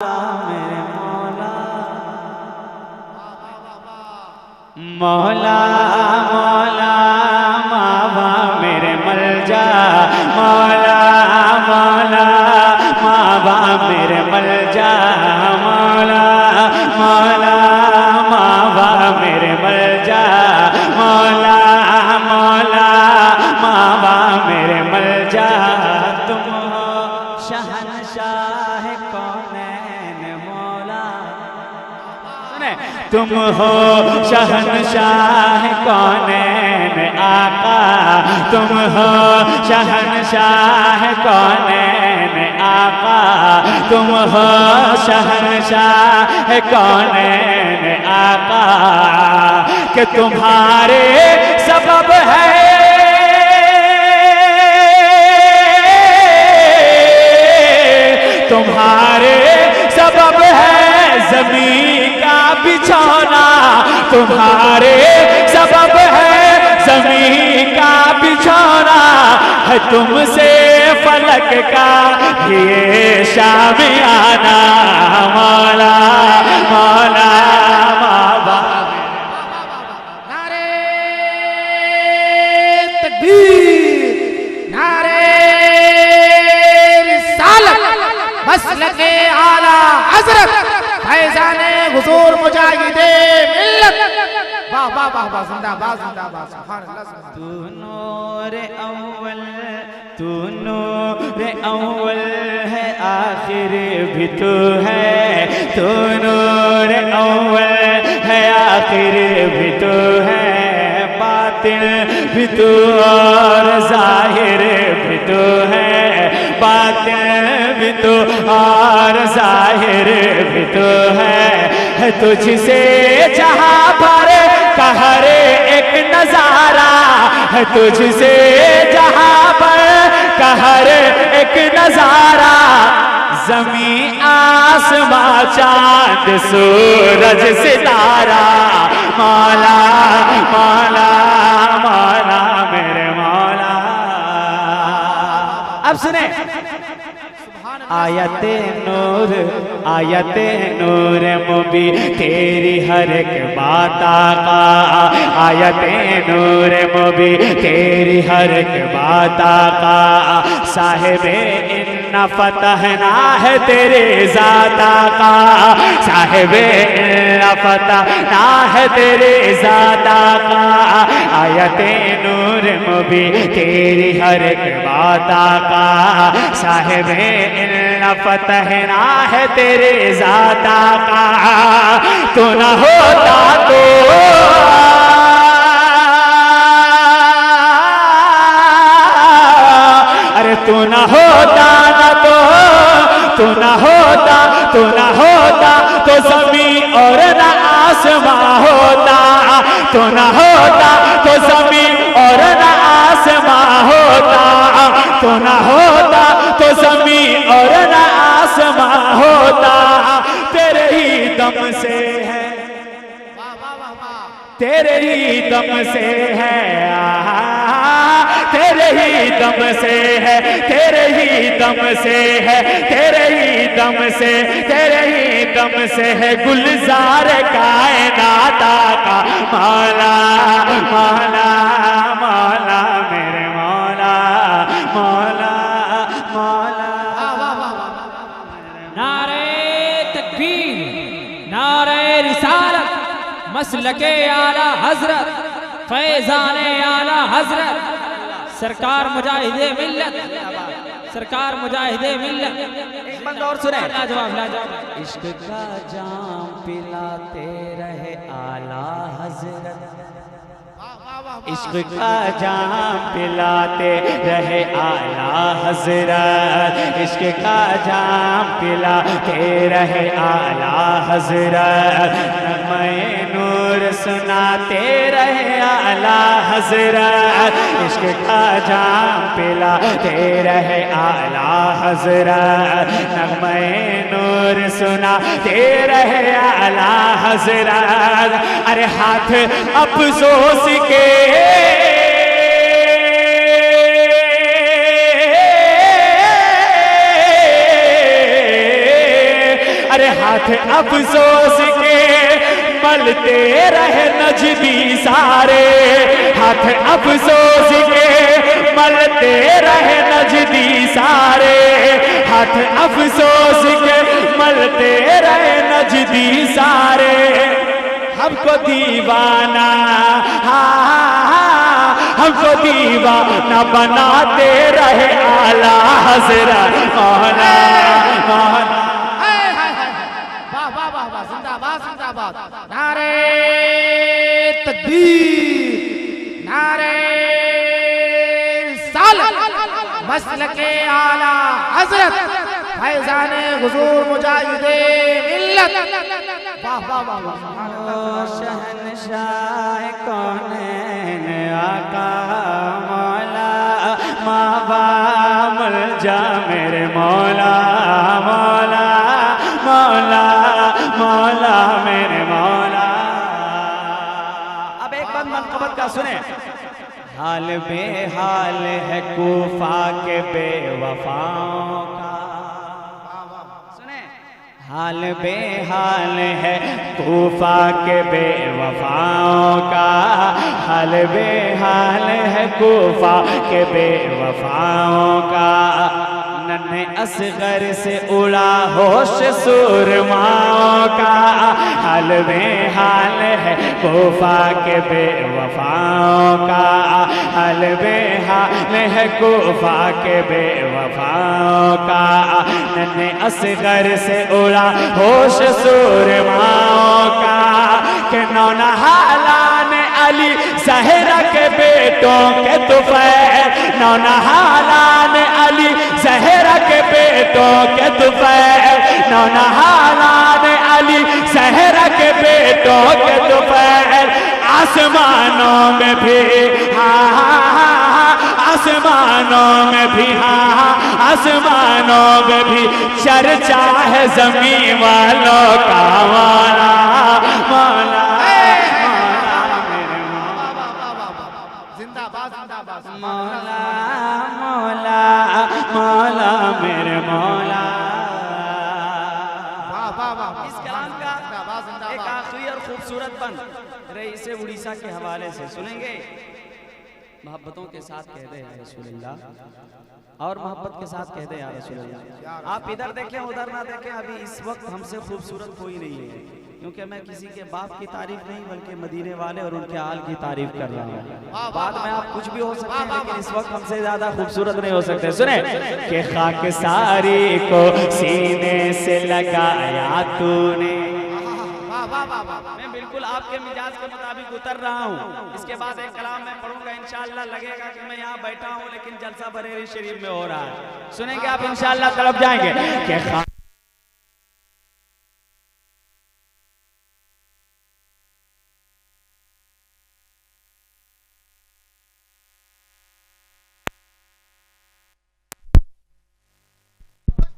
मेरे मौला मौला मौला मावा मेरे मल जा मौला मौला मावा मेरे मल जा मौला मौला मावा मेरे मल जा मौला मौला मावा मेरे मल जा। तुम हो शहनशाह कौनैन मौला, सुने तुम हो शहनशाह कौनैन आका, तुम हो शहनशाह कौनैन आका, तुम हो शहनशाह कौनैन आका, कि तुम्हारे सबब है तुम्हारे सबब है ज़मीन का बिछौना, तुम्हारे सबब है ज़मीन का बिछौना, है तुमसे फलक का ये शामियाना मौला मौला मावा। नारे तकबीर, नारे रिसालत, मसलके आला हज़रत फैज़ाने हुज़ूर मुजाहिदे मिल्लत। वाह वाह वाह वाह, जिंदाबाद जिंदाबाद, सुभान अल्लाह सुभान। तू नूर अव्वल, तू नूर अव्वल है, आखिर भी तू है, तू नूर अव्वल है, आखिर भी तू है, बातिन भी तू और ज़ाहिर भी तू है, बातिन भी तू और ज़ाहिर भी तू है, तुझसे जहाँ पर का हर एक नजारा है, तुझसे जहाँ पर का हर एक नजारा, ज़मीं आसमां चांद सूरज सितारा मौला मौला मौला मेरे मौला। अब सुने आयते नूर, आयते नूर मुबी तेरी हर एक बात आका, आयते नूर मुबी तेरी हर एक बात आका, साहिबे इन्ना फतहना है तेरे ज़ात आका, साहिबे इन्ना फतहना है तेरे ज़ात आका, आयते नूर मुबी तेरी हर एक बात आका, साहिबे इन्ना फतहना है तेरे ज़ात आका, तू न होता तो अरे तू न होता न तो, तू न होता, तू न होता तो ज़मीन और न आसमां होता, तू न होता तो ज़मीन और न आसमां होता, तू न होता तो ज़मीन और न आसमां होता, तेरे ही दम से है, तेरे ही दम से है, तेरे ही दम से है, तेरे ही दम से है, तेरे ही दम से, तेरे ही दम से है गुलजार कायनात का मौला मौला मौला मेरे मौला मौला मौला। नारे तकबीर, नारे रिसालत, मसलके आला हज़रत फैज़ाने आला हज़रत सरकार मुजाहिदे मिल्लत, सरकार मुजाहिदे मिल्लत। एक बंद और सुने, लाजवाब लाजवाब। इश्क का जाम पिलाते रहे आला हज़रत, इश्क का जाम पिलाते रहे आला हज़रत, इश्क का जाम पिलाते रहे आला हज़रत, नग़्मे नूर सुनाते रहे आला हज़रत, इश्क का जाम पिलाते रहे आला हज़रत, नग़्मे नूर सुनाते रहे आला हज़रत। अरे हाथ अफ़सोस के अरे हाथ अफसोस के मलते रहे नजदी सारे, हाथ अफसोस के मलते रहे नजदी सारे, हाथ अफसोस के मलते रहे नजदी सारे। हमको दीवाना हमको दीवाना बनाते रहे आला हज़रत मौला मौला। वाह वाह वाह वाह, जिंदाबाद जिंदाबाद। नारे तकबीर, नारे रिसालत, मसलके आला हज़रत फैज़ाने हुज़ूर मुजाहिदे मिल्लत। वाह वाह वाह वाह। शहनशाह कौनैन आका मौला मावा मलजा मेरे मौला मौला मौला मौला मेरे मौला। अब एक बात मनक़बत का सुने। हाल बेहाल है कूफा के बेवफाओं का, हाल बेहाल है कूफा के बेवफाओं का, हाल बेहाल है कूफा के बेवफाओं का। नन्हे असगर से उड़ा होश सुरमाओं का, हाल बेहाल है कूफा के बेवफाओं का, हाल बेहाल है कूफा के बेवफाओं का। नन्हे असगर से उड़ा होश सुरमाओं का, कि नौनहालान अली ज़हरा के बेटों के तुफ़ैल, नौनहालान अली ज़हरा के बेटों के तुफ़ैल, नौनहालान अली ज़हरा के बेटों के तुफ़ैल। आसमानों में भी आसमानों में भी आसमानों में भी चर्चा है ज़मीन वालों का मौला मौला। जिंदाबाद जिंदाबाद। मौला मौला मौला मेरे मौला। वाह वाह वाह। इस कलाम का एक आखिरी और खूबसूरत बंद रईस उड़ीसा के हवाले से सुनेंगे। मोहब्बतों के साथ कह दे या रसूलुल्लाह, और मोहब्बत के साथ कह दे या रसूलुल्लाह। आप इधर देखें उधर ना देखें, अभी इस वक्त हमसे खूबसूरत कोई नहीं है, क्योंकि मैं किसी के बाप की तारीफ नहीं बल्कि मदीने वाले और उनके आल की तारीफ कर रहा हूँ। बाद में आप कुछ भी हो सकते हैं, लेकिन इस वक्त हमसे ज्यादा खूबसूरत नहीं हो सकते। सुने कि खाक सारी को सीने से लगाया तूने। मैं बिल्कुल आपके मिजाज के मुताबिक उतर रहा हूँ। इसके बाद एक कलाम मैं पढ़ूंगा, इंशाअल्लाह लगेगा कि मैं यहाँ बैठा हूँ, लेकिन जलसा बरेली शरीफ में हो रहा है। सुनेंगे आप इंशाअल्लाह, तरफ जाएंगे कि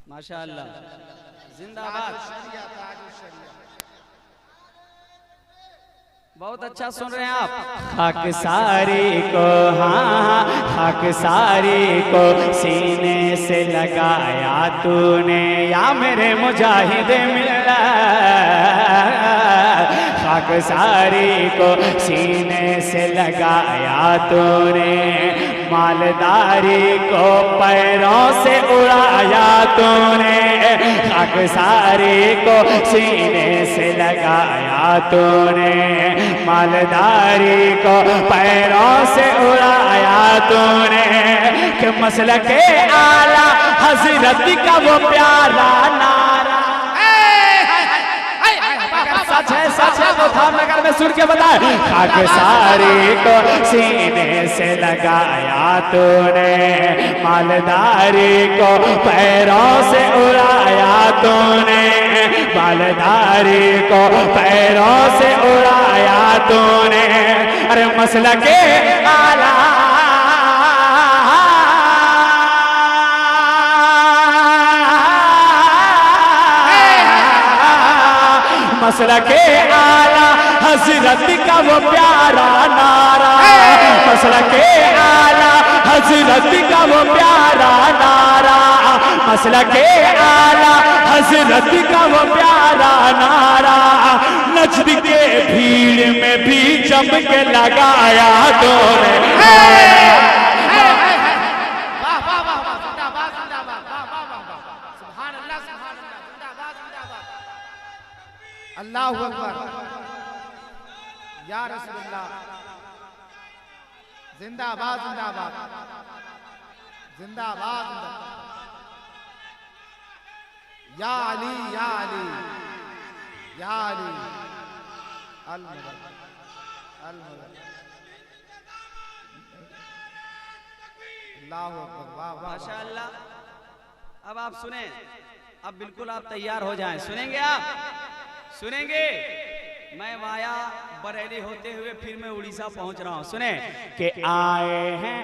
माशाअल्लाह जिंदाबाद। बहुत अच्छा सुन रहे हैं आप। खाक सारी को खाक सारी को सीने से लगाया तूने, या मेरे मुजाहिद मिल्लत। खाक सारी को सीने से लगाया तूने, मालदारी को पैरों से उड़ाया तूने। खाक सारी को सीने से लगाया तूने, मालदारी को पैरों से उड़ाया तूने। कि मसलके आला हज़रत का वो प्यारा नारा, सच है वो धामनगर में सुन के बताए। खाक सारी को सीने से लगाया तूने, मालदारी को पैरों से उड़ाया तूने, मालदारी को पैरों से उड़ाया तूने। अरे मसलके आला मसलके आला हजरत का वो प्यारा नारा, मसलके आला हजरत का वो प्यारा नारा, मसलके आला हजरत का वो प्यारा नारा, नजद के भीड़ में भी जम के लगाया दोने। अल्लाहु अकबर, या रसूलुल्लाह, जिंदाबाद जिंदाबाद जिंदाबाद, या अली या अली या अली, अल मदद अल मदद, अल्लाहु अकबर, वाह वाह माशाअल्लाह। अब आप सुने, अब बिल्कुल आप तैयार हो जाएं। सुनेंगे आप, सुनेंगे। मैं वाया बरेली होते हुए फिर मैं उड़ीसा पहुंच रहा हूं। सुने कि आए हैं